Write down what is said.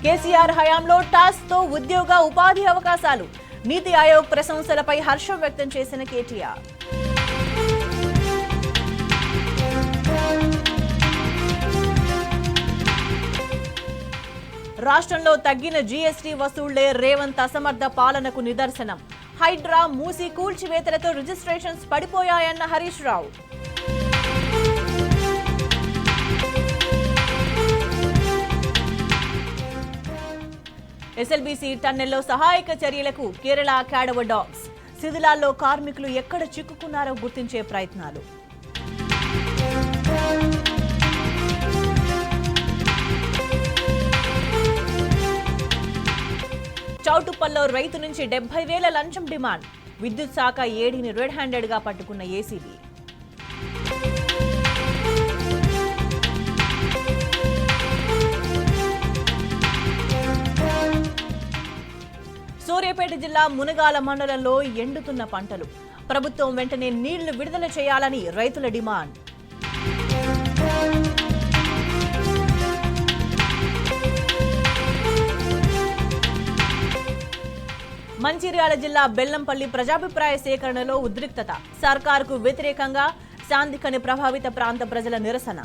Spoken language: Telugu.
కేసీఆర్ హయాంలో టాస్క్ తో ఉద్యోగ ఉపాధి అవకాశాలు. నీతి ఆయోగ్ ప్రశంసలపై హర్షం వ్యక్తం చేసిన కేటీఆర్. రాష్ట్రంలో తగ్గిన జీఎస్టీ వసూళ్లే రేవంత్ అసమర్థ పాలనకు నిదర్శనం. హైడ్రా మూసి కూల్చివేతలతో రిజిస్ట్రేషన్స్ పడిపోయాయన్న హరీష్ రావు. ఎస్ఎల్బీసీ టన్నెల్లో సహాయక చర్యలకు కేరళ క్యాడవ డాగ్స్. శిథిలాల్లో కార్మికులు ఎక్కడ చిక్కుకున్నారో గుర్తించే ప్రయత్నాలు. చౌటుప్పల్లో రైతు నుంచి 70,000 లంచం డిమాండ్. విద్యుత్ శాఖ ఏడీని రెడ్ హ్యాండెడ్ గా పట్టుకున్న ఏసీబీ. సూర్యాపేట జిల్లా మునగాల మండలంలో ఎండుతున్న పంటలు. ప్రభుత్వం వెంటనే నీళ్లు విడుదల చేయాలని రైతుల డిమాండ్. మంచిర్యాల జిల్లా బెల్లంపల్లి ప్రజాభిప్రాయ సేకరణలో ఉద్రిక్తత. సర్కారుకు వ్యతిరేకంగా శాంతికని ప్రభావిత ప్రాంత ప్రజల నిరసన.